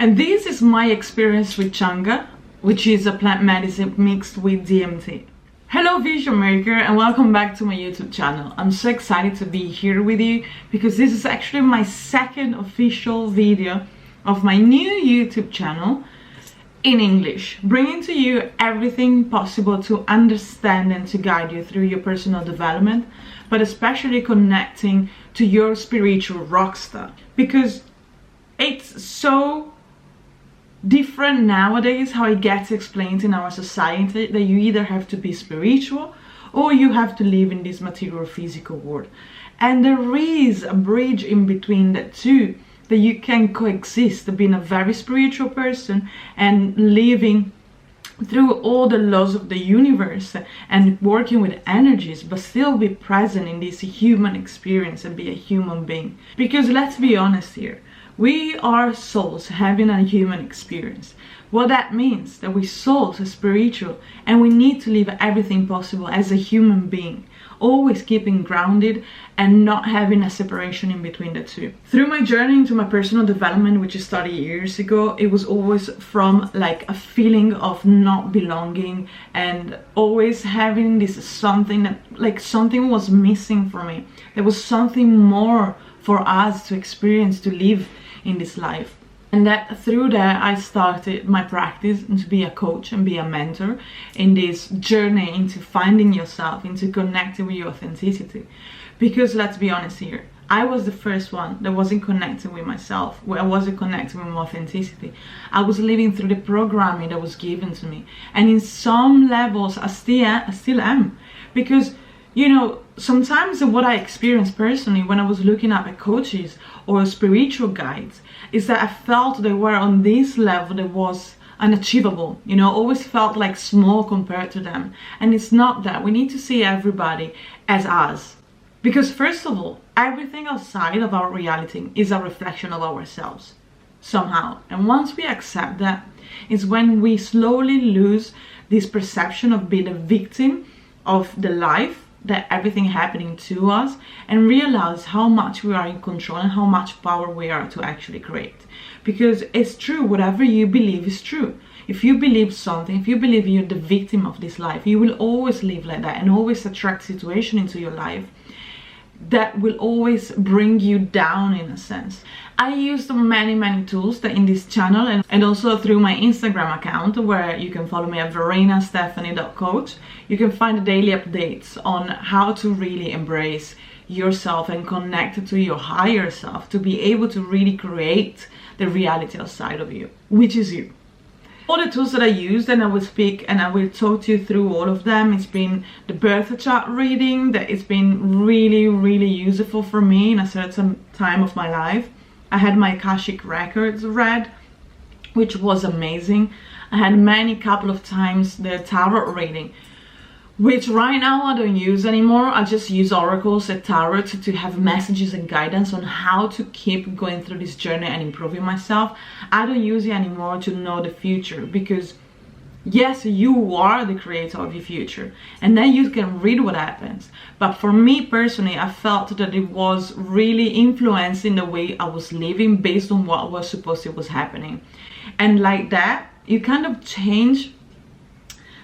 And this is my experience with Changa, which is a plant medicine mixed with DMT. Hello Vision Maker, and welcome back to my YouTube channel. I'm so excited to be here with you because this is actually my second official video of my new YouTube channel in English, bringing to you everything possible to understand and to guide you through your personal development, but especially connecting to your spiritual rock star, because it's so different nowadays how it gets explained in our society that you either have to be spiritual or you have to live in this material physical world, and there is a bridge in between the two, that you can coexist being a very spiritual person and living through all the laws of the universe and working with energies, but still be present in this human experience and be a human being. Because let's be honest here, we are souls having a human experience. What that means, that we souls are spiritual and we need to live everything possible as a human being, always keeping grounded and not having a separation in between the two. Through my journey into my personal development, which I started years ago, it was always from like a feeling of not belonging and always having this something that like something was missing for me. There was something more for us to experience, to live in this life. And that through that I started my practice to be a coach and be a mentor in this journey into finding yourself, into connecting with your authenticity. Because let's be honest here, I was the first one that wasn't connecting with myself, where I wasn't connecting with my authenticity. I was living through the programming that was given to me, and in some levels I still am. Because you know, sometimes what I experienced personally when I was looking up at coaches or spiritual guides is that I felt they were on this level that was unachievable, you know, always felt like small compared to them. And it's not that. We need to see everybody as us. Because first of all, everything outside of our reality is a reflection of ourselves somehow. And once we accept that, is when we slowly lose this perception of being a victim of the life, that everything happening to us, and realize how much we are in control and how much power we are to actually create. Because it's true, whatever you believe is true. If you believe something, if you believe you're the victim of this life, you will always live like that and always attract situation into your life that will always bring you down in a sense. I used many tools that in this channel and also through my Instagram account, where you can follow me at Verena Stefanie.coach. You can find the daily updates on how to really embrace yourself and connect to your higher self, to be able to really create the reality outside of you, which is you. All the tools that I used, and I will speak and I will talk to you through all of them. It's been the birth chart reading that it's been really useful for me in a certain time of my life. I had my Akashic records read, which was amazing. I had couple of times the tarot reading, which right now I don't use anymore. I just use oracles and tarot to have messages and guidance on how to keep going through this journey and improving myself. I don't use it anymore to know the future, because yes, you are the creator of your future and then you can read what happens. But for me personally, I felt that it was really influencing the way I was living based on what was supposed to was happening. And like that, you kind of change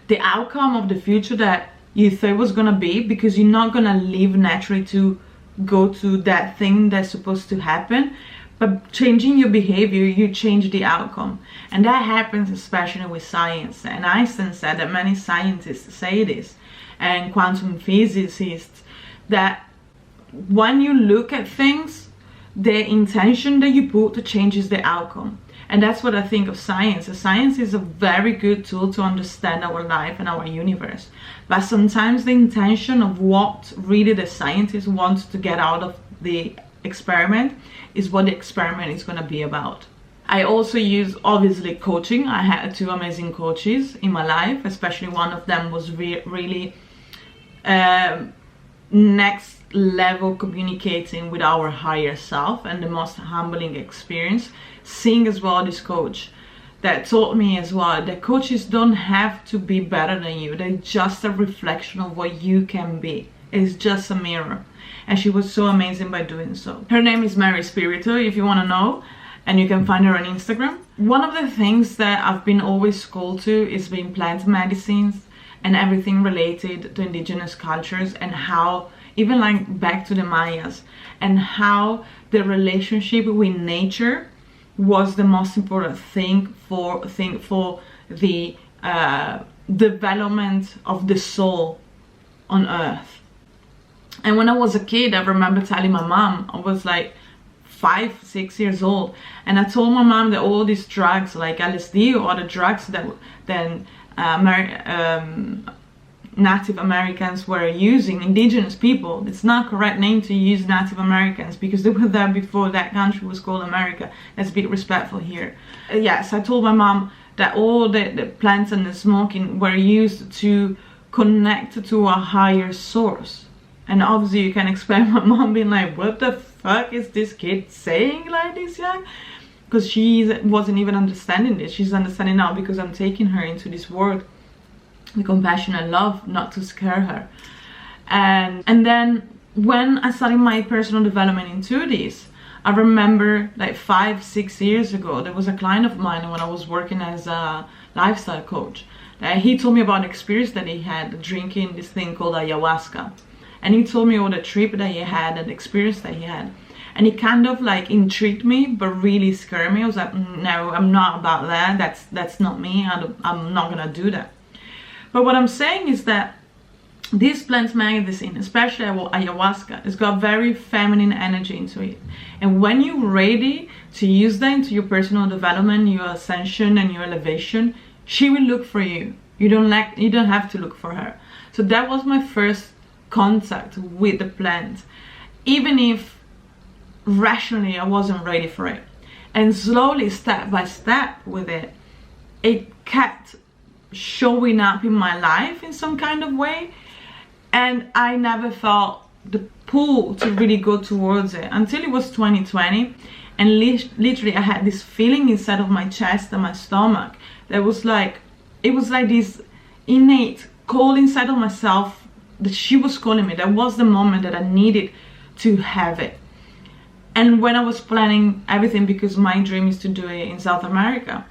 the outcome of the future that you thought was gonna be, because you're not gonna live naturally to go to that thing that's supposed to happen. But changing your behavior, you change the outcome. And that happens especially with science. And Einstein said that, many scientists say this, and quantum physicists, that when you look at things, the intention that you put changes the outcome. And that's what I think of science. Science is a very good tool to understand our life and our universe. But sometimes the intention of what really the scientists want to get out of the experiment is what the experiment is going to be about. I also use obviously coaching. I had two amazing coaches in my life, especially one of them was really next level communicating with our higher self, and the most humbling experience. Seeing as well this coach that taught me as well that coaches don't have to be better than you. They're just a reflection of what you can be. It's just a mirror. And she was so amazing by doing so. Her name is Mary Spirito, if you want to know. and you can find her on Instagram. One of the things that I've been always called to is being plant medicines and everything related to indigenous cultures, and how, even like back to the Mayas, and how the relationship with nature was the most important thing for the development of the soul on earth. And when I was a kid, I remember telling my mom, I was like 5, 6 years old, and I told my mom that all these drugs like LSD or other drugs that then Native Americans were using, indigenous people, it's not correct name to use Native Americans because they were there before that country was called America. Let's be respectful here. Yes, I told my mom that all the plants and the smoking were used to connect to a higher source. And obviously you can expect my mom being like, what the fuck is this kid saying like this young? Because she wasn't even understanding this. She's understanding now because I'm taking her into this world with compassion and love, not to scare her. And then when I started my personal development into this, I remember like 5, 6 years ago, there was a client of mine when I was working as a lifestyle coach. He told me about an experience that he had drinking this thing called ayahuasca. And he told me all the trip that he had and the experience that he had. And it kind of like intrigued me, but really scared me. I was like, no, I'm not about that. That's not me. I'm not gonna do that. But what I'm saying is that this plant medicine, especially ayahuasca, has got very feminine energy into it. And when you're ready to use that into your personal development, your ascension and your elevation, she will look for you. You don't have to look for her. So that was my first contact with the plant, even if rationally I wasn't ready for it. And slowly, step by step with it, it kept showing up in my life in some kind of way, and I never felt the pull to really go towards it until it was 2020, and literally I had this feeling inside of my chest and my stomach that was like, it was like this innate call inside of myself that she was calling me. That was the moment that I needed to have it. And when I was planning everything, because my dream is to do it in South America,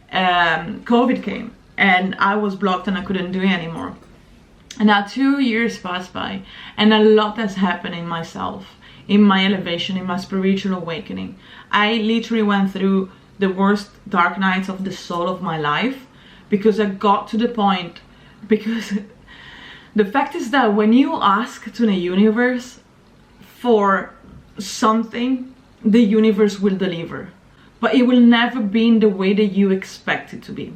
COVID came and I was blocked and I couldn't do it anymore. And now 2 years passed by, and a lot has happened in myself, in my elevation, in my spiritual awakening. I literally went through the worst dark nights of the soul of my life, because I got to the point, because the fact is that when you ask to the universe for something, the universe will deliver, but it will never be in the way that you expect it to be.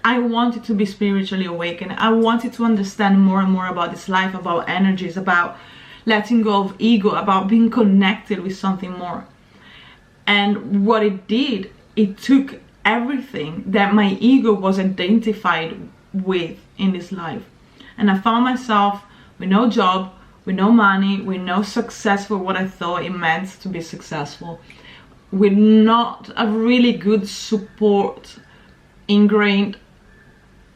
I wanted to be spiritually awakened. I wanted to understand more and more about this life, about energies, about letting go of ego, about being connected with something more. And what it did, it took everything that my ego was identified with in this life. And I found myself with no job, with no money, with no success for what I thought it meant to be successful, with not a really good support, ingrained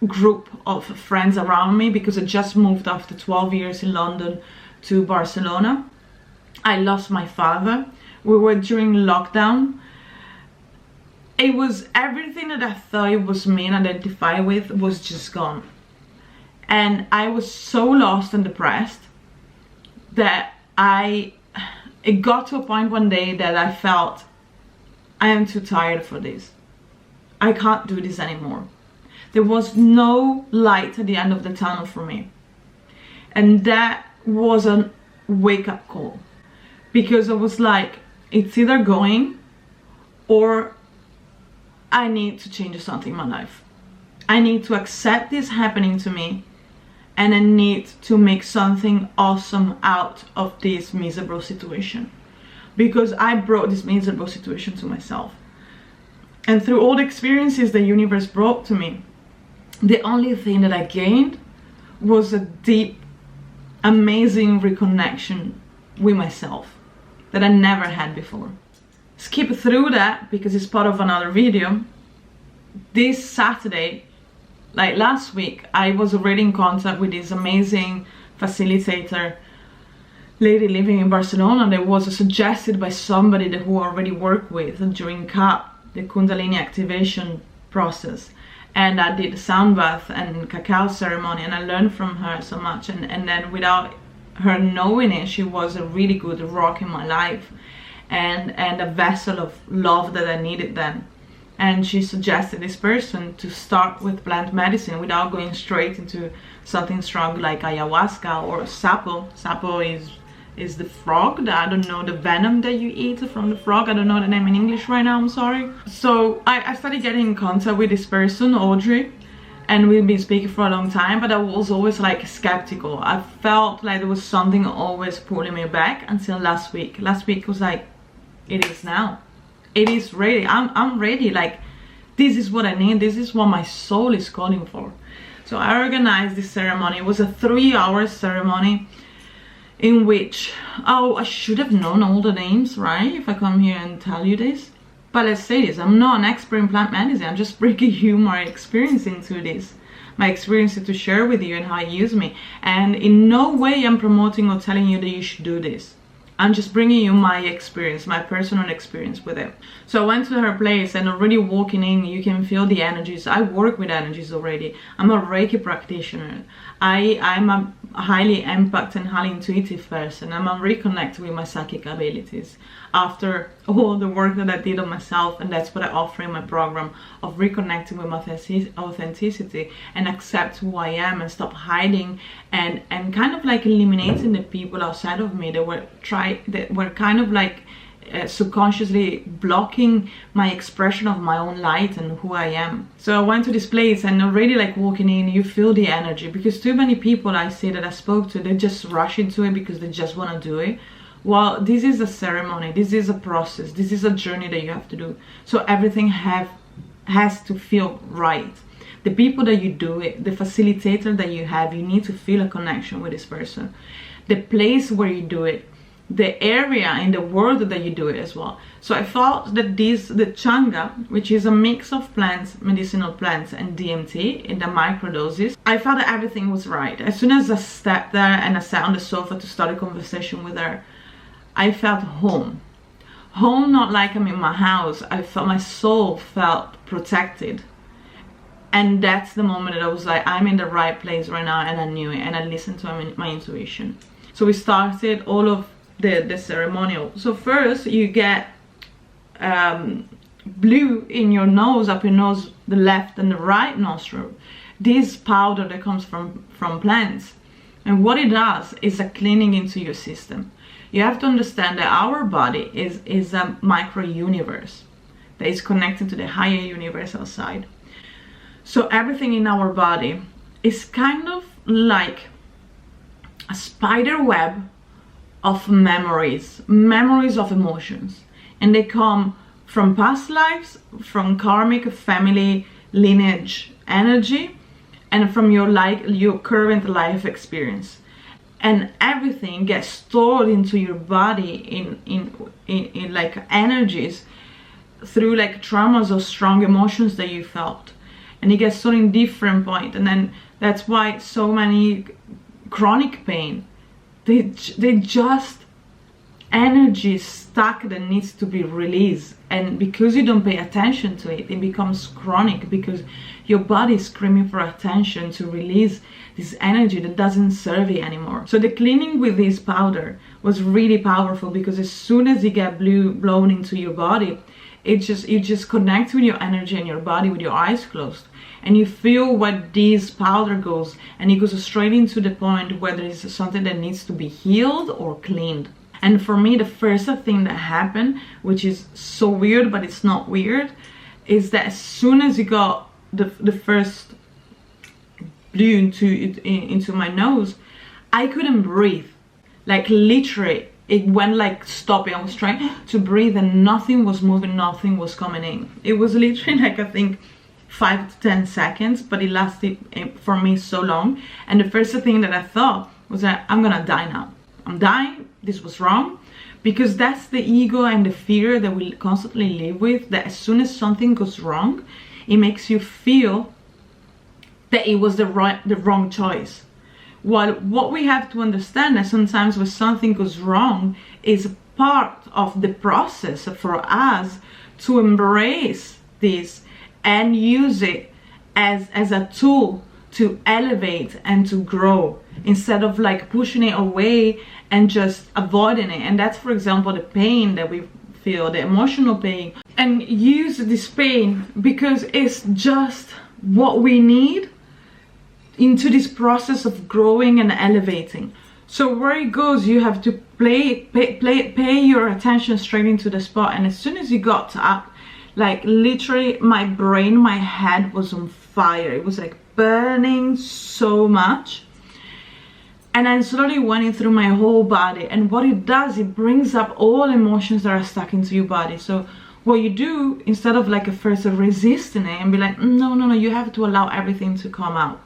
group of friends around me, because I just moved after 12 years in London to Barcelona. I lost my father. We were during lockdown. It was everything that I thought it was me and identify with was just gone. And I was so lost and depressed that it got to a point one day that I felt, I am too tired for this. I can't do this anymore. There was no light at the end of the tunnel for me. And that was a wake-up call. Because I was like, it's either going or I need to change something in my life. I need to accept this happening to me, and I need to make something awesome out of this miserable situation. Because I brought this miserable situation to myself. And through all the experiences the universe brought to me, the only thing that I gained was a deep, amazing reconnection with myself that I never had before. Skip through that because it's part of another video. This Saturday, like last week, I was already in contact with this amazing facilitator lady living in Barcelona that was suggested by somebody that who already worked with during CAP, the Kundalini activation process. And I did a sound bath and cacao ceremony, and I learned from her so much. And then without her knowing it, she was a really good rock in my life, and a vessel of love that I needed then. And she suggested this person to start with plant medicine without going straight into something strong like ayahuasca or sapo. Sapo is the frog, I don't know, the venom that you eat from the frog. I don't know the name in English right now, I'm sorry. So I started getting in contact with this person, Audrey, and we've been speaking for a long time, but I was always like skeptical. I felt like there was something always pulling me back until last week. Last week was like, it is now. It is ready. I'm ready. Like, this is what I need. This is what my soul is calling for. So I organized this ceremony. It was a 3-hour ceremony in which, oh, I should have known all the names, right? If I come here and tell you this. But let's say this, I'm not an expert in plant medicine. I'm just bringing you my experience into this. My experience to share with you and how it used me. And in no way I'm promoting or telling you that you should do this. I'm just bringing you my experience, my personal experience with it. So I went to her place, and already walking in, you can feel the energies. I work with energies already. I'm a Reiki practitioner. I'm a highly empath and highly intuitive person. I'm a reconnect with my psychic abilities after all the work that I did on myself, and that's what I offer in my program of reconnecting with my authenticity and accept who I am and stop hiding and kind of like eliminating the people outside of me that were kind of like subconsciously blocking my expression of my own light and who I am. So I went to this place, and already like walking in, you feel the energy, because too many people I see that I spoke to, they just rush into it because they just want to do it. Well, this is a ceremony, this is a process, this is a journey that you have to do. So everything has to feel right. The people that you do it, the facilitator that you have, you need to feel a connection with this person. The place where you do it, the area in the world that you do it as well. So I thought that the Changa, which is a mix of plants, medicinal plants, and DMT in the microdoses, I felt that everything was right. As soon as I stepped there and I sat on the sofa to start a conversation with her, I felt home. Home, not like I'm in my house. I felt my soul felt protected. And that's the moment that I was like, I'm in the right place right now, and I knew it, and I listened to my intuition. So we started all of the ceremonial. So first you get blue in your nose, up your nose, the left and the right nostril. This powder that comes from plants, and what it does is a cleaning into your system. You have to understand that our body is a micro universe that is connected to the higher universe outside. So everything in our body is kind of like a spider web of memories of emotions, and they come from past lives, from karmic family lineage energy, and from your current life experience. And everything gets stored into your body in like energies through like traumas or strong emotions that you felt, and it gets stored in different points. And then that's why so many chronic pain, they just energy stuck that needs to be released, and because you don't pay attention to it, it becomes chronic because your body is screaming for attention to release this energy that doesn't serve you anymore. So the cleaning with this powder was really powerful, because as soon as you get blown into your body, you just connect with your energy and your body with your eyes closed, and you feel what this powder goes, and it goes straight into the point where there is something that needs to be healed or cleaned. And for me, the first thing that happened, which is so weird, but it's not weird, is that as soon as you got the first blue into my nose, I couldn't breathe. Like literally, it went like stopping. I was trying to breathe and nothing was moving, nothing was coming in. It was literally like, I think 5 to 10 seconds, but it lasted for me so long. And the first thing that I thought was that I'm gonna die now. I'm dying, this was wrong. Because that's the ego and the fear that we constantly live with, that as soon as something goes wrong, it makes you feel that it was the wrong choice. what we have to understand is sometimes when something goes wrong is part of the process for us to embrace this and use it as a tool to elevate and to grow, instead of like pushing it away and just avoiding it. And that's, for example, the pain that we feel, the emotional pain, and use this pain because it's just what we need into this process of growing and elevating. So where it goes, you have to pay your attention straight into the spot. And as soon as you got up, like literally my brain, my head was on fire. It was like burning so much. And then slowly went through my whole body. And what it does, it brings up all emotions that are stuck into your body. So what you do, instead of like at first resisting it and be like, no, you have to allow everything to come out.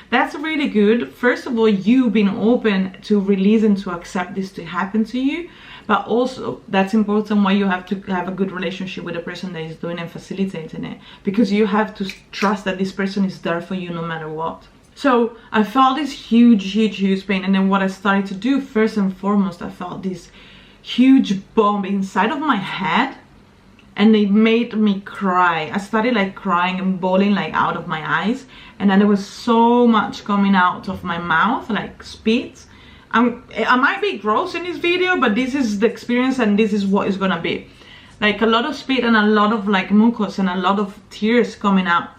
That's really good. First of all, you being open to release and to accept this to happen to you. But also, that's important why you have to have a good relationship with the person that is doing and facilitating it. Because you have to trust that this person is there for you no matter what. So I felt this huge pain. And then what I started to do, first and foremost, I felt this huge bomb inside of my head. And it made me cry. I started like crying and bawling like out of my eyes. And then there was so much coming out of my mouth, like spit. I might be gross in this video, but this is the experience and this is what it's gonna be. Like a lot of spit and a lot of like mucus and a lot of tears coming out.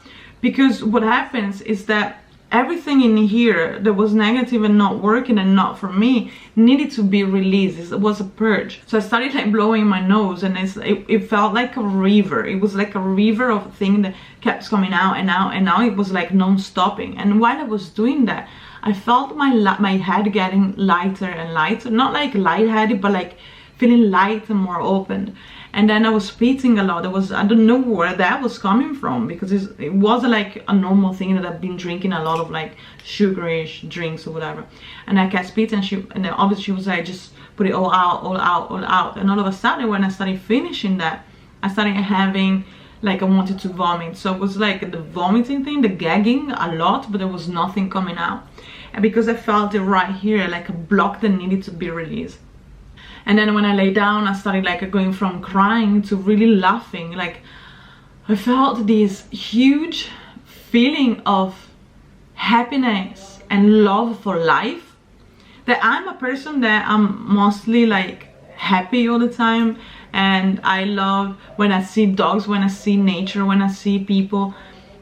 Because what happens is that everything in here that was negative and not working and not for me needed to be released. It was a purge. So I started like blowing my nose, and it felt like a river. It was like a river of things that kept coming out and out, and now it was like non-stopping. And while I was doing that, I felt my head getting lighter and lighter. Not like lightheaded, but like feeling light and more open. And then I was spitting a lot. I don't know where that was coming from, because it wasn't like a normal thing that I've been drinking a lot of like sugary drinks or whatever. And I kept spitting, and then obviously she was like, just put it all out, all out, all out. And all of a sudden, when I started finishing that, I started having like I wanted to vomit. So it was like the vomiting thing, the gagging a lot, but there was nothing coming out. And because I felt it right here, like a block that needed to be released. And then when I lay down, I started like going from crying to really laughing. Like I felt this huge feeling of happiness and love for life. That I'm a person that I'm mostly like happy all the time. And I love when I see dogs, when I see nature, when I see people.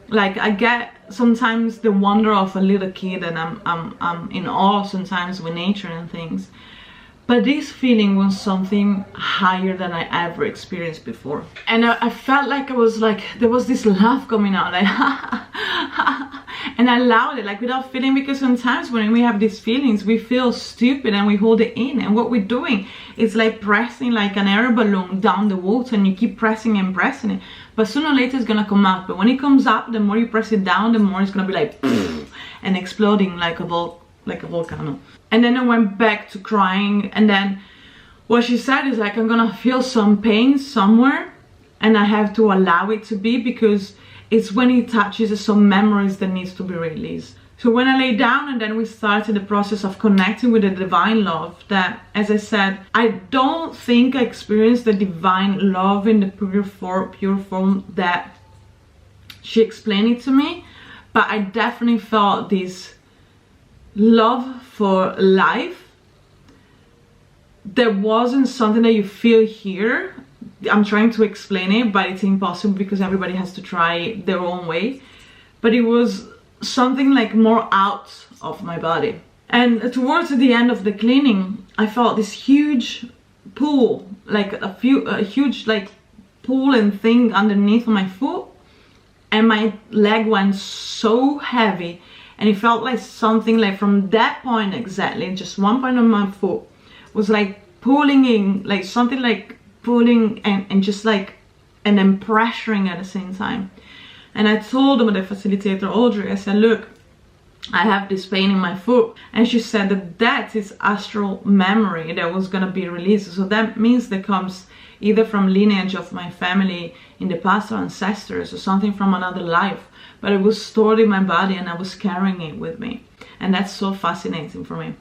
Like I get sometimes the wonder of a little kid, and I'm in awe sometimes with nature and things. But this feeling was something higher than I ever experienced before. And I felt like I was like, there was this laugh coming out, like, and I allowed it, like without feeling, because sometimes when we have these feelings, we feel stupid and we hold it in. And what we're doing is like pressing like an air balloon down the water, and you keep pressing and pressing it. But sooner or later it's gonna come up. But when it comes up, the more you press it down, the more it's gonna be like, and exploding like a volcano. And then I went back to crying, and then what she said is like, I'm gonna feel some pain somewhere, and I have to allow it to be, because it's when it touches some memories that needs to be released. So when I lay down, and then we started the process of connecting with the divine love, that, as I said, I don't think I experienced the divine love in the pure form that she explained it to me, but I definitely felt this love for life that wasn't something that you feel here. I'm trying to explain it, but it's impossible because everybody has to try their own way. But it was something like more out of my body. And towards the end of the cleaning, I felt this huge pull, like a huge like pull and thing underneath my foot, and my leg went so heavy. And it felt like something like from that point exactly, just one point on my foot, was like pulling in, like something like pulling and just like, and then pressuring at the same time. And I told the facilitator, Audrey, I said, look, I have this pain in my foot. And she said that is astral memory that was gonna be released. So that means that comes either from lineage of my family in the past or ancestors or something from another life, but it was stored in my body and I was carrying it with me. And that's so fascinating for me.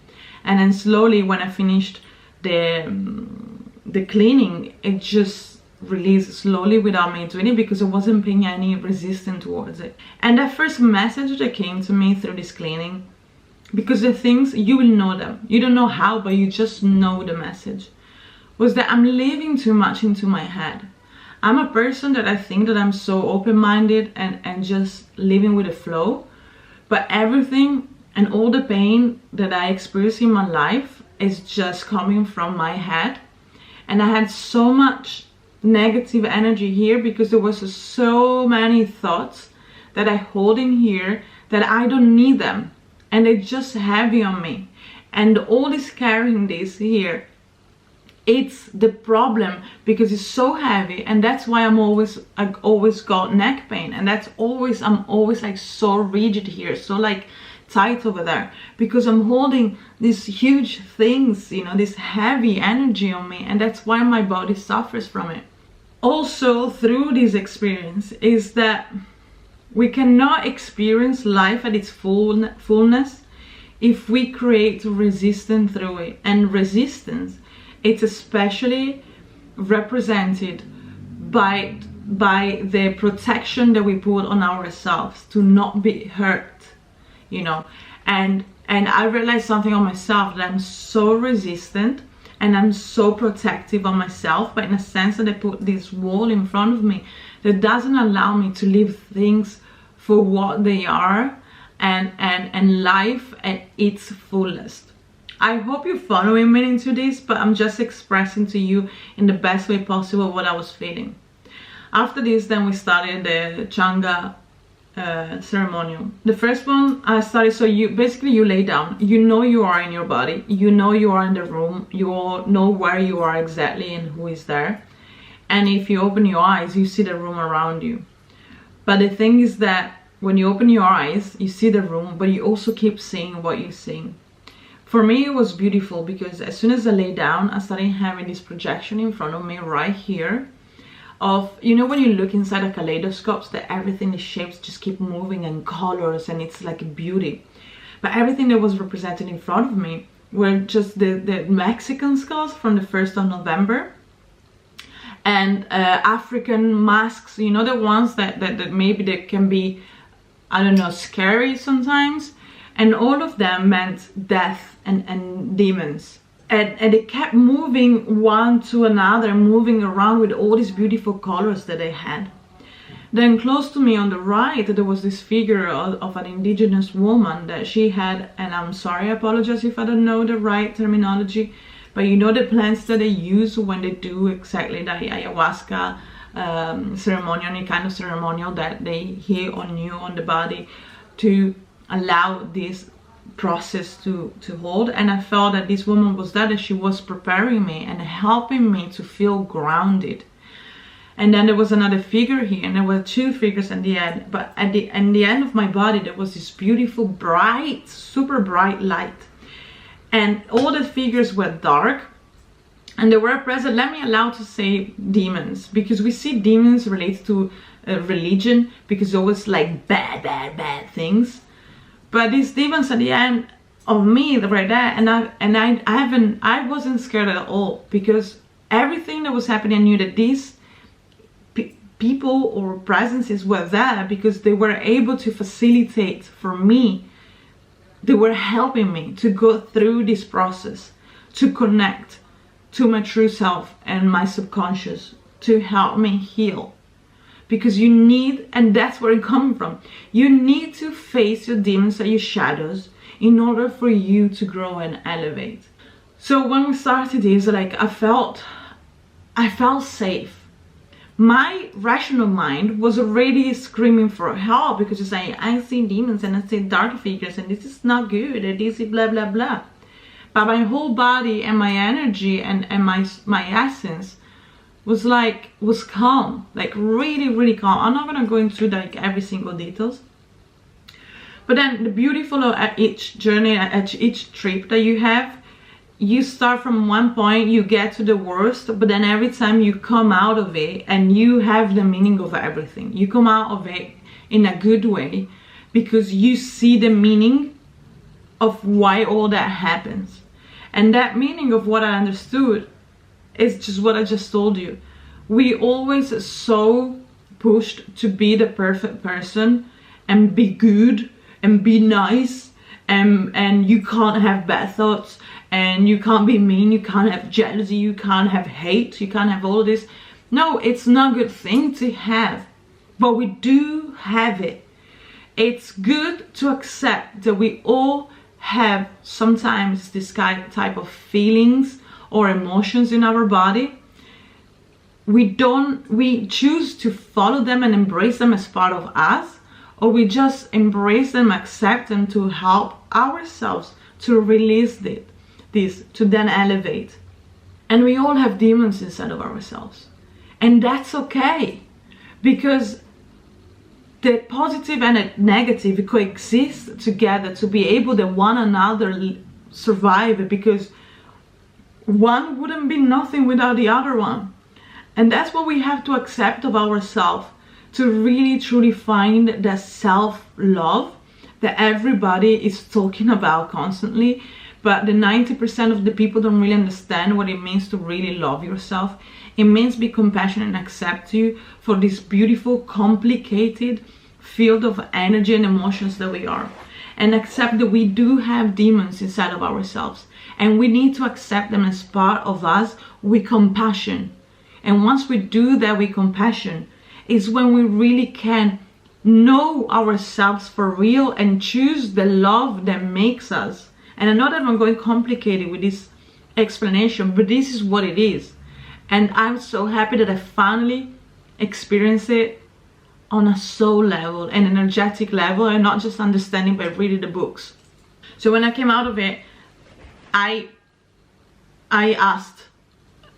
And then slowly when I finished the cleaning, it just released slowly without me doing it, because I wasn't being any resistant towards it. And that first message that came to me through this cleaning, because the things, you will know them, you don't know how, but you just know the message, was that I'm living too much into my head. I'm a person that I think that I'm so open-minded and just living with the flow, but everything and all the pain that I experience in my life is just coming from my head. And I had so much negative energy here because there was so many thoughts that I hold in here that I don't need them, and they're just heavy on me. And all this carrying this here, it's the problem, because it's so heavy, and that's why I always got neck pain, and I'm always like so rigid here, so like tight over there, because I'm holding these huge things, you know, this heavy energy on me, and that's why my body suffers from it. Also, through this experience is that we cannot experience life at its fullness if we create resistance through it. And resistance, it's especially represented by the protection that we put on ourselves to not be hurt, you know. And I realized something on myself, that I'm so resistant and I'm so protective of myself, but in a sense that I put this wall in front of me that doesn't allow me to live things for what they are, and life at its fullest. I hope you're following me into this, but I'm just expressing to you in the best way possible what I was feeling. After this, then we started the Changa ceremonial. The first one I started, so you lay down, you know you are in your body, you know you are in the room, you all know where you are exactly and who is there, and if you open your eyes you see the room around you. But the thing is that when you open your eyes you see the room, but you also keep seeing what you're seeing. For me it was beautiful, because as soon as I lay down I started having this projection in front of me right here of, you know, when you look inside a kaleidoscope, that everything, the shapes just keep moving and colors, and it's like beauty. But everything that was represented in front of me were just the Mexican skulls from the 1st of November, and African masks, you know, the ones that maybe they can be, I don't know, scary sometimes, and all of them meant death and demons. And it kept moving one to another, moving around with all these beautiful colors that they had. Then close to me on the right, there was this figure of an indigenous woman that she had, and I'm sorry, I apologize if I don't know the right terminology, but you know the plants that they use when they do exactly the ayahuasca ceremonial, any kind of ceremonial that they heal on you, on the body, to allow this process to hold. And I felt that this woman was that she was preparing me and helping me to feel grounded. And then there was another figure here, and there were two figures at the end, but at the end of my body there was this beautiful bright, super bright light, and all the figures were dark, and they were present, let me allow to say demons, because we see demons related to religion, because it was like bad things. But these demons at the end of me right there, and I wasn't scared at all, because everything that was happening, I knew that these people or presences were there because they were able to facilitate for me. They were helping me to go through this process, to connect to my true self and my subconscious, to help me heal. Because you need, and that's where it's coming from, you need to face your demons and your shadows in order for you to grow and elevate. So when we started this, like I felt safe. My rational mind was already screaming for help, because it's like, I see demons and I see dark figures and this is not good and this is blah blah blah. But my whole body and my energy and my essence was calm, like really calm. I'm not gonna go into like every single details, but then the beautiful at each journey, at each trip that you have, you start from one point, you get to the worst, but then every time you come out of it and you have the meaning of everything, you come out of it in a good way because you see the meaning of why all that happens. And that meaning of what I understood is just what I just told you. We always so pushed to be the perfect person and be good and be nice, and you can't have bad thoughts, and you can't be mean, you can't have jealousy, you can't have hate, you can't have all of this. No, it's not a good thing to have, but we do have it. It's good to accept that we all have sometimes this type of feelings or emotions in our body. We choose to follow them and embrace them as part of us, or we just embrace them, accept them to help ourselves to release this, to then elevate. And we all have demons inside of ourselves. And that's okay, because the positive and the negative coexist together to be able to one another survive, because one wouldn't be nothing without the other one. And that's what we have to accept of ourselves, to really truly find that self-love that everybody is talking about constantly, but the 90% of the people don't really understand what it means to really love yourself. It means be compassionate and accept you for this beautiful, complicated field of energy and emotions that we are, and accept that we do have demons inside of ourselves, and we need to accept them as part of us with compassion. And once we do that with compassion, is when we really can know ourselves for real and choose the love that makes us. And I know that I'm going complicated with this explanation, but this is what it is. And I'm so happy that I finally experienced it on a soul level, an energetic level, and not just understanding by reading the books. So when I came out of it, I asked,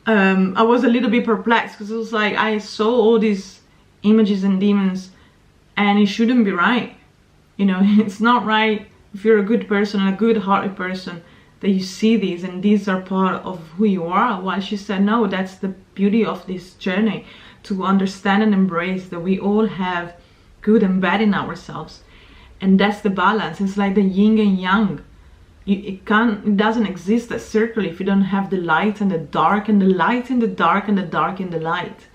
I was a little bit perplexed, because it was like I saw all these images and demons, and it shouldn't be right. You know, it's not right if you're a good person and a good-hearted person that you see these, and these are part of who you are. While she said, no, that's the beauty of this journey, to understand and embrace that we all have good and bad in ourselves, and that's the balance. It's like the yin and yang. It doesn't exist as circle if you don't have the light and the dark, and the light in the dark, and the dark in the light,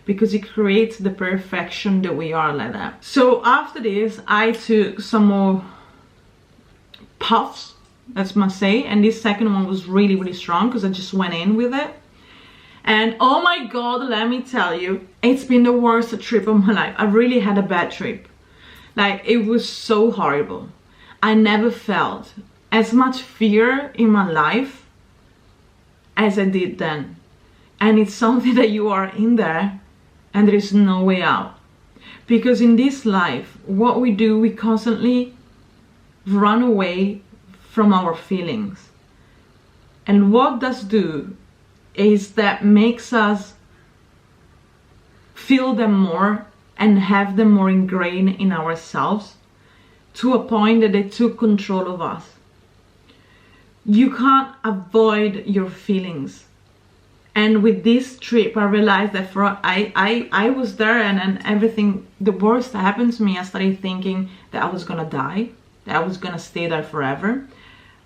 because it creates the perfection that we are like that. So after this, I took some more puffs, that's must say, and this second one was really, really strong because I just went in with it. And oh my god, let me tell you, it's been the worst trip of my life. I really had a bad trip. Like, it was so horrible. I never felt as much fear in my life as I did then. And it's something that you are in there and there is no way out. Because in this life, what we do, we constantly run away from our feelings. And what does do is that makes us feel them more and have them more ingrained in ourselves, to a point that they took control of us. You can't avoid your feelings. And with this trip, I realized that I was there, and everything, the worst that happened to me, I started thinking that I was gonna die, that I was gonna stay there forever.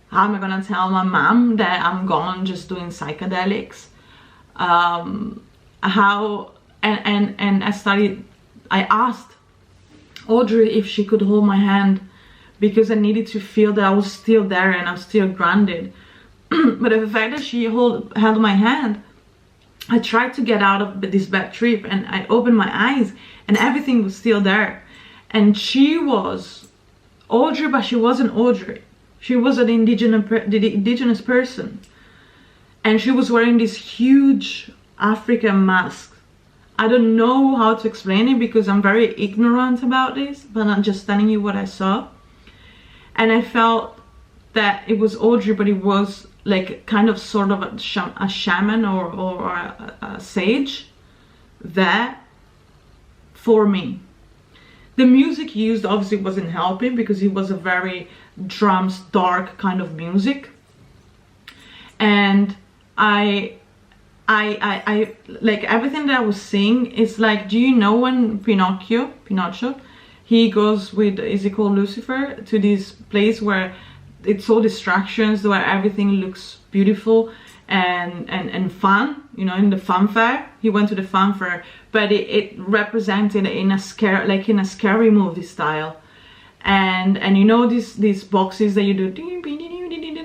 How am I gonna tell my mom that I'm gone just doing psychedelics? I asked Audrey if she could hold my hand, because I needed to feel that I was still there and I'm still grounded. But the fact that she held my hand, I tried to get out of this bad trip, and I opened my eyes and everything was still there. And she was Audrey, but she wasn't Audrey. She was an indigenous person, and she was wearing this huge African mask. I don't know how to explain it because I'm very ignorant about this, but I'm just telling you what I saw. And I felt that it was Audrey, but it was like kind of sort of a shaman or a sage there for me. The music used obviously wasn't helping, because it was a very drums, dark kind of music. And I like everything that I was seeing is like, do you know when Pinocchio, he goes with, is he called Lucifer, to this place where it's all distractions, where everything looks beautiful and fun, you know, in the fun fair. He went to the fun fair, but it represented in a scary movie style. And you know these boxes that you do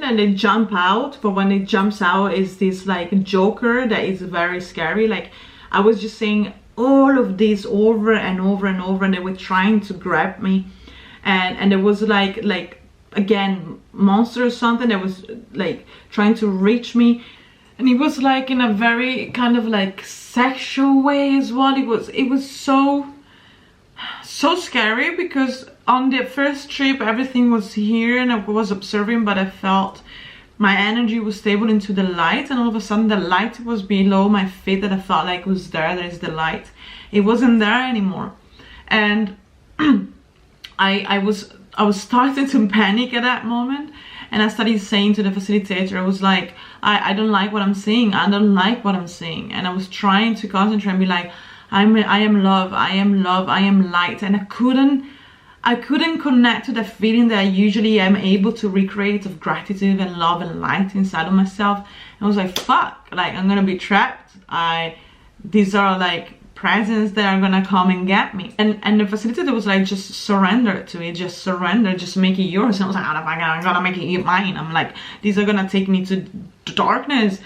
and they jump out, but when it jumps out is this like Joker that is very scary. Like, I was just saying all of this over and over and over, and they were trying to grab me, and there was like again monster or something that was like trying to reach me, and it was like in a very kind of like sexual way as well. It was so scary, because on the first trip everything was here and I was observing, but I felt my energy was stable into the light, and all of a sudden the light was below my feet that I felt like was there. There's the light. It wasn't there anymore, and I was starting to panic at that moment, and I started saying to the facilitator, I was like, I don't like what I'm seeing. I don't like what I'm seeing. And I was trying to concentrate and be like, I am love, I am love, I am light. And I couldn't connect to the feeling that I usually am able to recreate of gratitude and love and light inside of myself. And I was like, fuck, like I'm gonna be trapped. These are like presence that are gonna come and get me. And the facilitator was like, just surrender to it, just surrender, just make it yours. And I was like, I'm gonna make it mine. I'm like, these are gonna take me to darkness.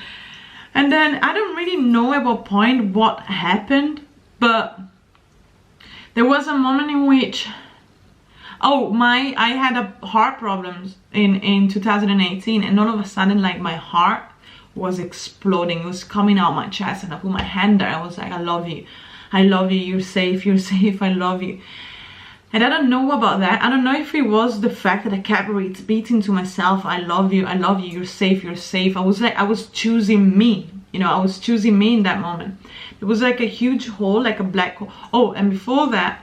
And then I don't really know at what point what happened, but there was a moment in which, I had a heart problems in 2018, and all of a sudden like my heart was exploding. It was coming out my chest, and I put my hand there. I was like, I love you, you're safe, I love you. And I don't know about that. I don't know if it was the fact that I kept repeating to myself, I love you, you're safe. I was choosing me, you know, I was choosing me in that moment. It was like a huge hole, like a black hole. Oh, and before that,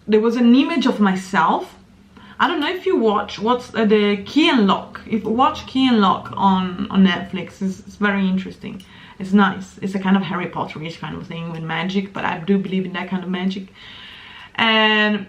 there was an image of myself. I don't know if you watch what's the Key and Lock. If you watch Key and Lock on Netflix, it's very interesting. It's nice. It's a kind of Harry Potter-ish kind of thing with magic, but I do believe in that kind of magic. And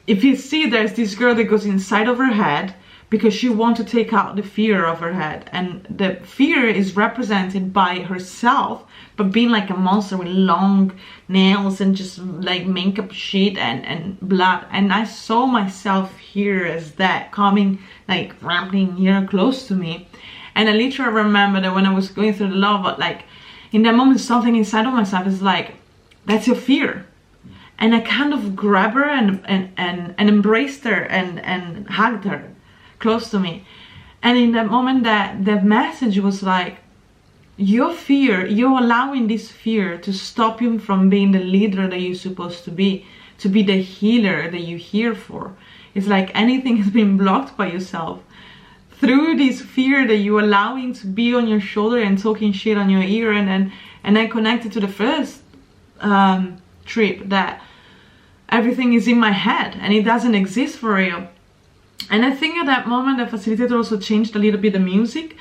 if you see, there's this girl that goes inside of her head because she wants to take out the fear of her head, and the fear is represented by herself, but being like a monster with long nails and just like makeup shit and blood. And I saw myself here as that coming, like ramping here close to me. And I literally remember that when I was going through the love, like in that moment, something inside of myself is like, that's your fear. And I kind of grabbed her and embraced her and hugged her close to me. And in that moment, that the message was like, your fear, you're allowing this fear to stop you from being the leader that you're supposed to be the healer that you're here for. It's like anything has been blocked by yourself through this fear that you're allowing to be on your shoulder and talking shit on your ear, and then connected to the first trip, that everything is in my head and it doesn't exist for real. And I think at that moment the facilitator also changed a little bit the music,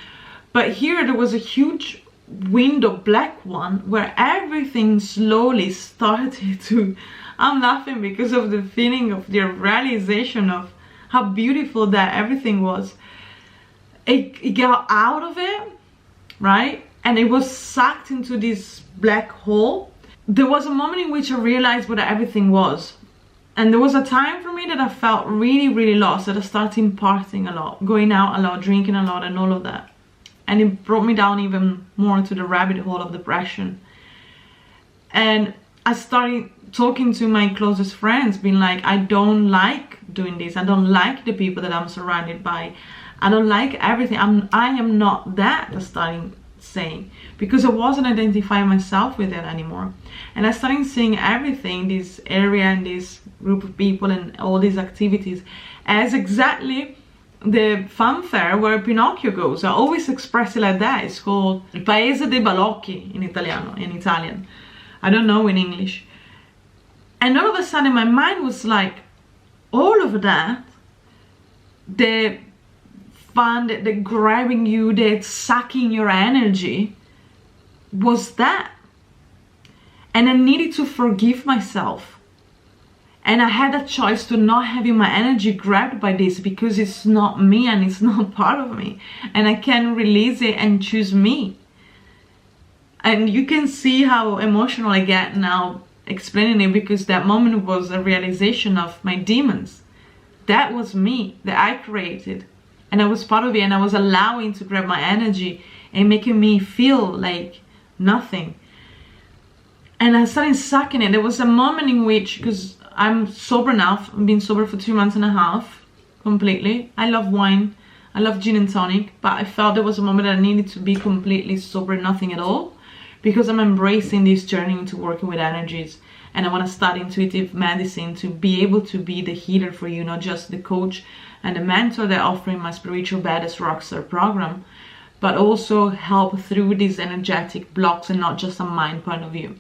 but here there was a huge window, black one, where everything slowly started to, I'm laughing because of the feeling of the realization of how beautiful that everything was. It got out of it, right? And it was sucked into this black hole. There was a moment in which I realized what everything was. And there was a time for me that I felt really, really lost, that I started partying a lot, going out a lot, drinking a lot and all of that. And it brought me down even more to the rabbit hole of depression. And I started talking to my closest friends, being like, I don't like doing this. I don't like the people that I'm surrounded by. I don't like everything. I am not that, I started saying, because I wasn't identifying myself with it anymore. And I started seeing everything, this area and this group of people and all these activities, as exactly the fun fair where Pinocchio goes. I always express it like that. It's called Il Paese dei Balocchi in Italian. I don't know in English. And all of a sudden my mind was like, all of that, the fun, the grabbing you, the sucking your energy, was that. And I needed to forgive myself. And I had a choice to not having my energy grabbed by this, because it's not me and it's not part of me. And I can release it and choose me. And you can see how emotional I get now explaining it, because that moment was a realization of my demons. That was me, that I created. And I was part of it, and I was allowing to grab my energy and making me feel like nothing. And I started sucking it. There was a moment in which, because I'm sober now, I've been sober for 2.5 months completely. I love wine, I love gin and tonic, but I felt there was a moment that I needed to be completely sober, nothing at all, because I'm embracing this journey into working with energies. And I want to start intuitive medicine to be able to be the healer for you, not just the coach and the mentor that I offer in my Spiritual Rockstars program, but also help through these energetic blocks and not just a mind point of view.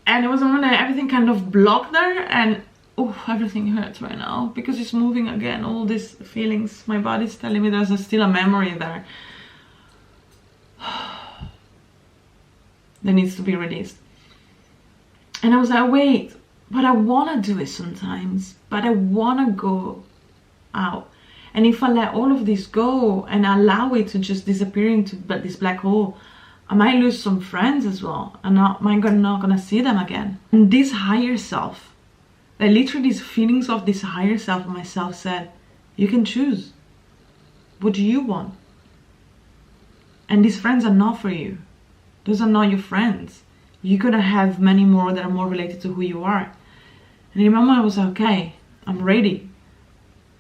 And it was a moment that everything kind of blocked there, and oh, everything hurts right now because it's moving again. All these feelings, my body's telling me there's still a memory there that needs to be released. And I was like, wait, but I want to do it sometimes, but I want to go out. And if I let all of this go and allow it to just disappear into this black hole, I might lose some friends as well. And I'm not gonna see them again. And this higher self, like literally these feelings of this higher self of myself said, you can choose. What do you want? And these friends are not for you. Those are not your friends. You're gonna have many more that are more related to who you are. And in my moment I was like, okay, I'm ready.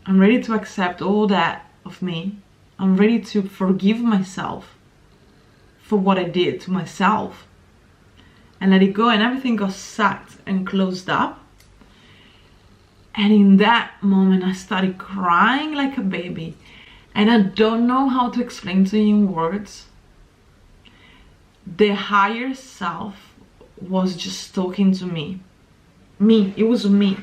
I'm ready to accept all that of me. I'm ready to forgive myself for what I did to myself and let it go, and everything got sucked and closed up. And in that moment I started crying like a baby, and I don't know how to explain to you in words. The higher self was just talking to me. It was me.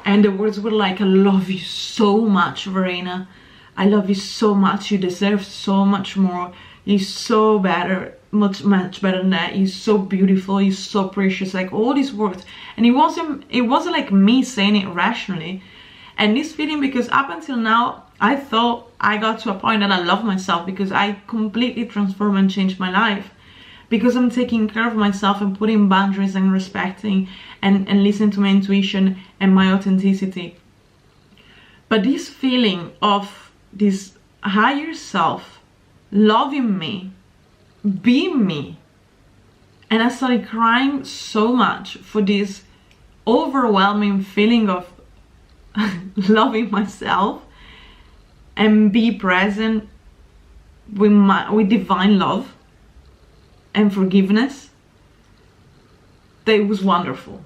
And the words were like, I love you so much, Verena. I love you so much. You deserve so much more. You're so better, much better than that. You're so beautiful. You're so precious. Like all these words. And it wasn't like me saying it rationally. And this feeling, because up until now, I thought I got to a point that I love myself because I completely transformed and changed my life. Because I'm taking care of myself and putting boundaries and respecting and listening to my intuition and my authenticity. But this feeling of this higher self loving me, being me, and I started crying so much for this overwhelming feeling of loving myself and be present with divine love and forgiveness. That it was wonderful.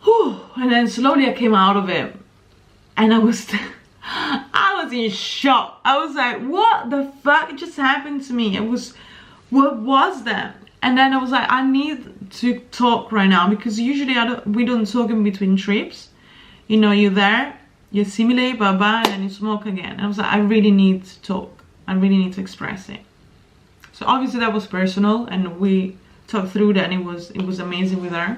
Whew. And then slowly I came out of it, and I was in shock. I was like, what the fuck just happened to me? What was that? And then I was like, I need to talk right now, because usually we don't talk in between trips. You know, you're there, you assimilate, bye-bye, and then you smoke again. And I was like, I really need to talk. I really need to express it. So obviously that was personal, and we talked through that, and it was amazing with her.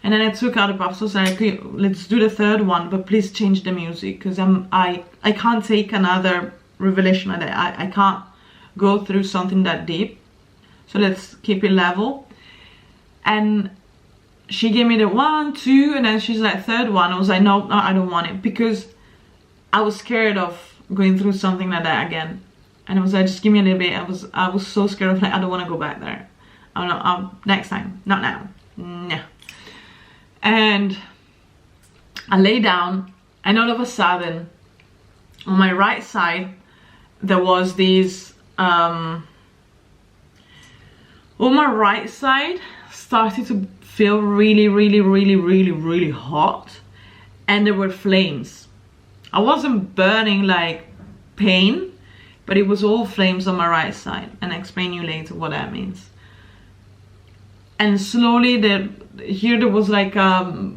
And then I took out a puff, so I was like, okay, let's do the third one, but please change the music, because I can't take another revelation like that. I can't go through something that deep. So let's keep it level. And she gave me the 1, 2, and then she's like, third one. I was like, no, I don't want it, because I was scared of going through something like that again. And I was like, just give me a little bit. I was so scared of, like, I don't want to go back there. Oh no, next time, not now. No. And I lay down, and all of a sudden, on my right side, there was this, on my right side, started to feel really, really, really, really, really hot, and there were flames. I wasn't burning like pain, but it was all flames on my right side, and I'll explain you later what that means. And slowly here there was like the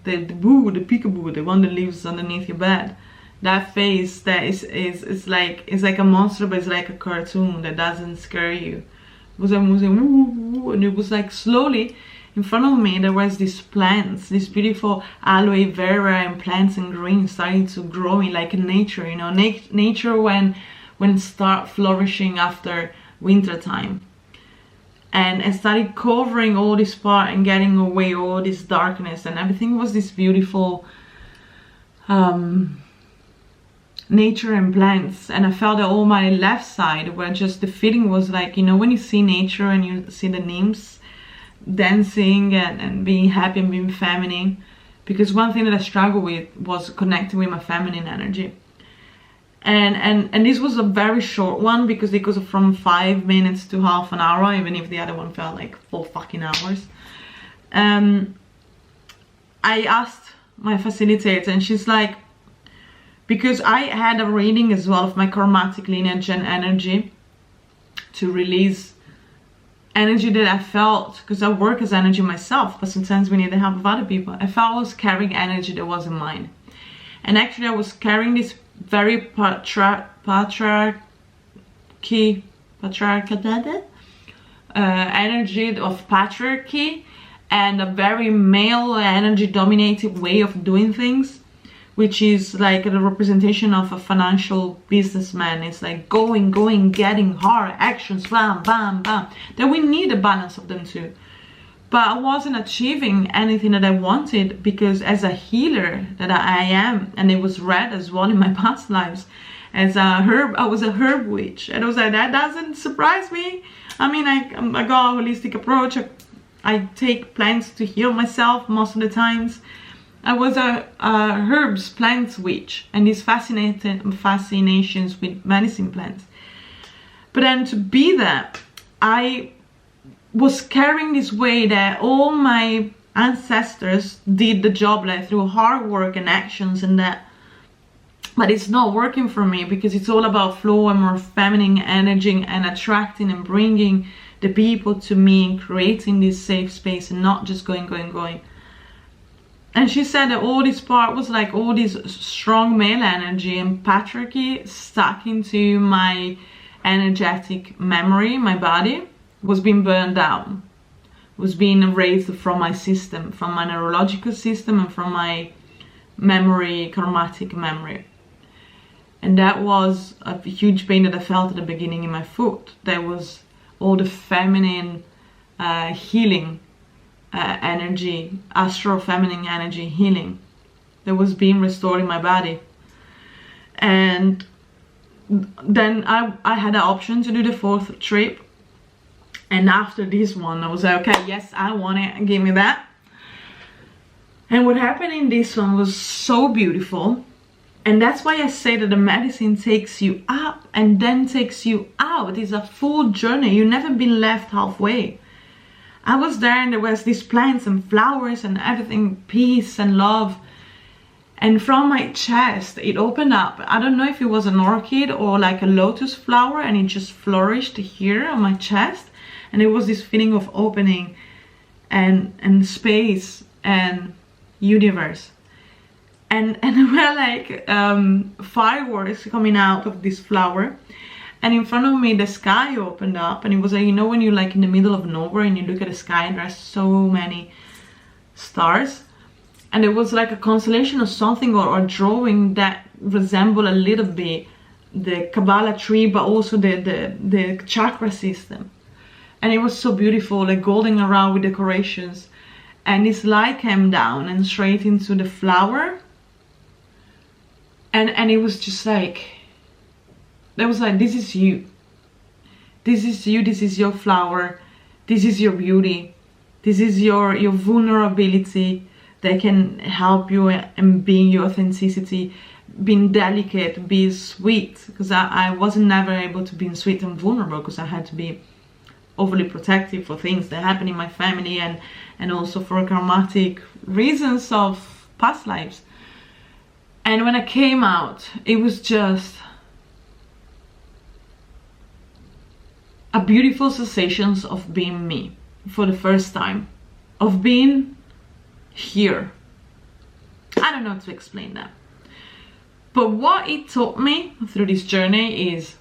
peekaboo, the one that lives underneath your bed. that face that is like a monster, but it's like a cartoon that doesn't scare you. It was moving, and it was like slowly in front of me there was these plants, this beautiful aloe vera and plants and green starting to grow in like in nature, you know, nature when start flourishing after winter time. And I started covering all this part and getting away all this darkness, and everything was this beautiful nature and plants. And I felt that all my left side where just the feeling was like, you know, when you see nature and you see the nymphs dancing and being happy and being feminine, because one thing that I struggled with was connecting with my feminine energy. And this was a very short one because it goes from 5 minutes to half an hour, even if the other one felt like 4 fucking hours. I asked my facilitator, and she's like, because I had a reading as well of my karmatic lineage and energy to release energy that I felt, because I work as energy myself, but sometimes we need the help of other people. I felt I was carrying energy that wasn't mine. And actually I was carrying this very patriarchal energy of patriarchy and a very male energy dominated way of doing things, which is like a representation of a financial businessman. It's like going, getting hard actions, bam, bam, bam. That we need a balance of them too. But I wasn't achieving anything that I wanted, because as a healer that I am, and it was read as well in my past lives, as a herb, I was a herb witch. And I was like, that doesn't surprise me. I mean, I got a holistic approach. I take plants to heal myself most of the times. I was a herbs, plants witch, and these fascinations with medicine plants. But then to be that, I was carrying this way that all my ancestors did the job, like through hard work and actions and that. But it's not working for me, because it's all about flow and more feminine energy and attracting and bringing the people to me and creating this safe space and not just going. And she said that all this part was like all this strong male energy and patriarchy stuck into my energetic memory, my body, was being burned down, was being erased from my system, from my neurological system and from my memory, karmatic memory. And that was a huge pain that I felt at the beginning in my foot. There was all the feminine healing energy, astral feminine energy healing that was being restored in my body. And then I had the option to do the 4th trip. And after this one, I was like, okay, yes, I want it, give me that. And what happened in this one was so beautiful. And that's why I say that the medicine takes you up and then takes you out. It's a full journey. You've never been left halfway. I was there and there was these plants and flowers and everything, peace and love. And from my chest, it opened up. I don't know if it was an orchid or like a lotus flower, and it just flourished here on my chest. And it was this feeling of opening and space and universe. And there were like fireworks coming out of this flower. And in front of me, the sky opened up. And it was like, you know, when you're like in the middle of nowhere and you look at the sky and there are so many stars. And it was like a constellation of something or a drawing that resembled a little bit the Kabbalah tree, but also the chakra system. And it was so beautiful, like golden around with decorations. And this light came down and straight into the flower. And it was just like, that was like, this is you. This is you, this is your flower. This is your beauty. This is your vulnerability that can help you and being your authenticity, being delicate, be sweet. Because I wasn't never able to be sweet and vulnerable, because I had to be overly protective for things that happen in my family and also for karmatic reasons of past lives. And when I came out, it was just a beautiful sensation of being me for the first time, of being here. I don't know how to explain that. But what it taught me through this journey is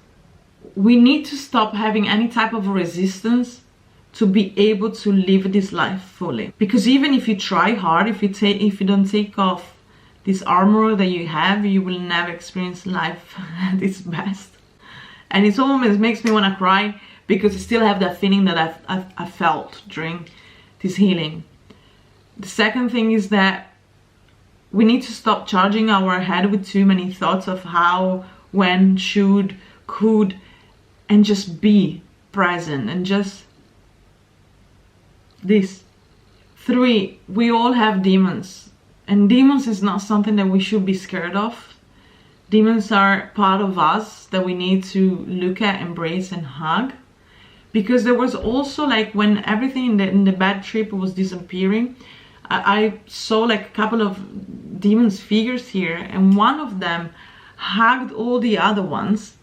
we need to stop having any type of resistance to be able to live this life fully. Because even if you try hard, if you don't take off this armor that you have, you will never experience life at its best. And it almost makes me want to cry, because I still have that feeling that I felt during this healing. The second thing is that we need to stop charging our head with too many thoughts of how, when, should, could, and just be present and just this. 3, we all have demons, and demons is not something that we should be scared of. Demons are part of us that we need to look at, embrace, and hug. Because there was also, like, when everything in the bad trip was disappearing, I saw like a couple of demons figures here, and one of them hugged all the other ones,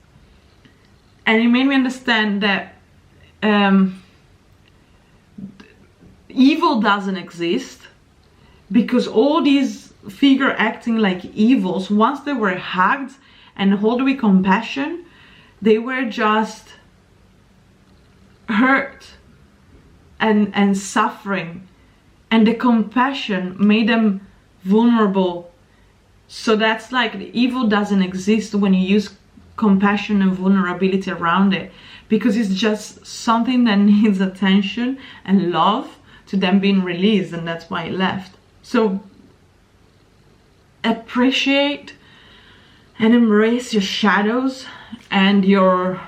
and it made me understand that evil doesn't exist, because all these figures acting like evils, once they were hugged and held with compassion, they were just hurt and suffering, and the compassion made them vulnerable. So that's like, the evil doesn't exist when you use compassion and vulnerability around it, because it's just something that needs attention and love to them being released, and that's why it left. So appreciate and embrace your shadows and your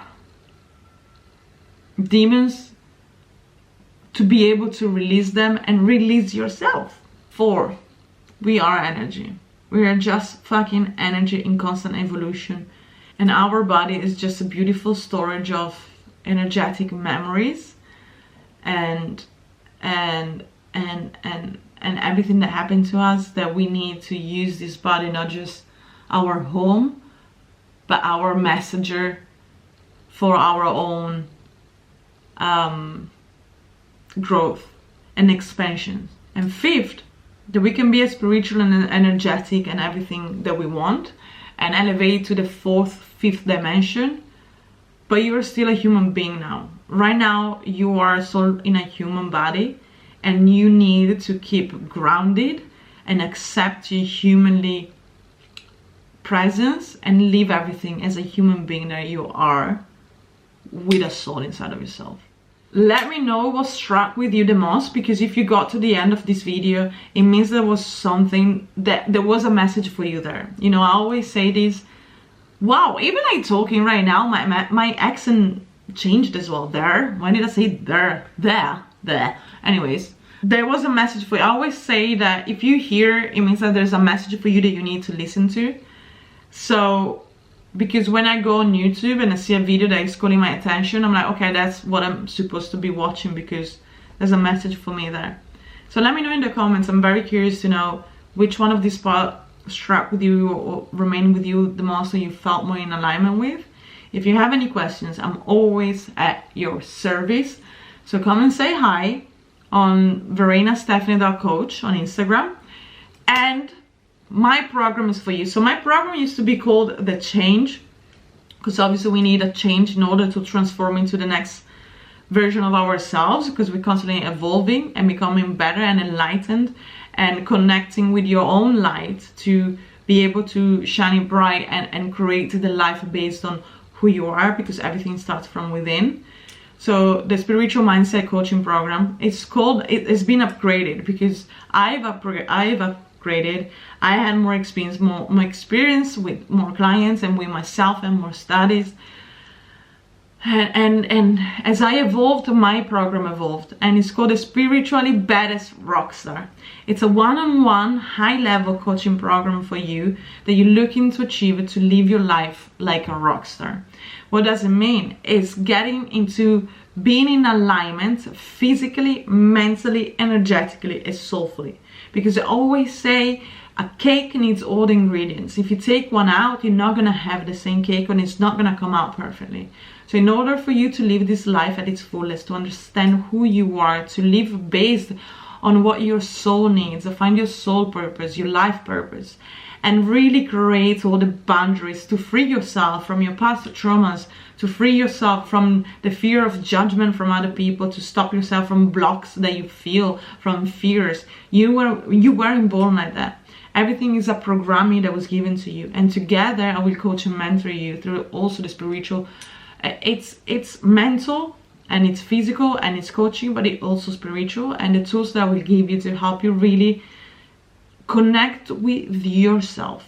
demons, to be able to release them and release yourself. 4, we are energy. We are just fucking energy in constant evolution, and our body is just a beautiful storage of energetic memories and everything that happened to us, that we need to use this body, not just our home, but our messenger for our own growth and expansion. And 5th, that we can be as spiritual and energetic and everything that we want, and elevate to the 4th, 5th dimension, but you are still a human being now. Right now you are soul in a human body, and you need to keep grounded and accept your humanly presence and live everything as a human being that you are, with a soul inside of yourself. Let me know what struck with you the most, because if you got to the end of this video, it means there was something, that there was a message for you there. You know, I always say this, wow, even like talking right now, my accent changed as well. There, when did I say there? There. Anyways, there was a message for you. I always say that if you hear, it means that there's a message for you that you need to listen to. So, because when I go on YouTube and I see a video that is calling my attention, I'm like, okay, that's what I'm supposed to be watching, because there's a message for me there. So let me know in the comments. I'm very curious to know which one of these parts struck with you or remained with you the most, or you felt more in alignment with. If you have any questions, I'm always at your service. So come and say hi on verenastefanie.coach on Instagram. And my program is for you. So my program used to be called The Change, because obviously we need a change in order to transform into the next version of ourselves, because we're constantly evolving and becoming better and enlightened and connecting with your own light to be able to shine it bright and create the life based on who you are, because everything starts from within. So the spiritual mindset coaching program, it's been upgraded, because I've upgraded. I had more experience with more clients and with myself, and more studies. And as I evolved, my program evolved, and it's called the Spiritually Badass Rockstar. It's a one-on-one, high-level coaching program for you that you're looking to achieve to live your life like a rock star. What does it mean? It's getting into being in alignment physically, mentally, energetically, and soulfully. Because I always say a cake needs all the ingredients. If you take one out, you're not going to have the same cake, and it's not going to come out perfectly. So in order for you to live this life at its fullest, to understand who you are, to live based on what your soul needs, find your soul purpose, your life purpose, and really create all the boundaries to free yourself from your past traumas, to free yourself from the fear of judgment from other people, to stop yourself from blocks that you feel, from fears. You weren't born like that. Everything is a programming that was given to you, and together I will coach and mentor you through also the spiritual. It's mental and it's physical and it's coaching, but it's also spiritual, and the tools that I will give you to help you really connect with yourself.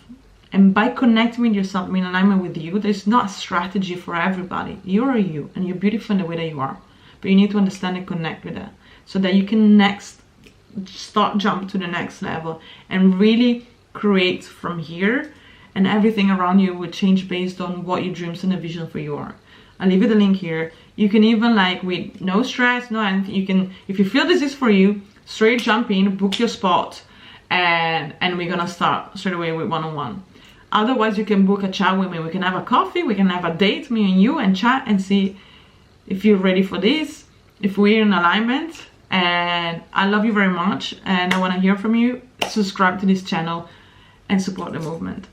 And by connecting with yourself, in alignment with you, there's not a strategy for everybody. You're you, and you're beautiful in the way that you are, but you need to understand and connect with that, so that you can jump to the next level and really create from here, and everything around you will change based on what your dreams and the vision for you are. I'll leave you the link here. You can even, like, with no stress, no anything, you can, if you feel this is for you, straight jump in, book your spot, and we're gonna start straight away with one-on-one. Otherwise, you can book a chat with me. We can have a coffee, we can have a date, me and you, and chat and see if you're ready for this, if we're in alignment. And I love you very much, and I want to hear from you. Subscribe to this channel and support the movement.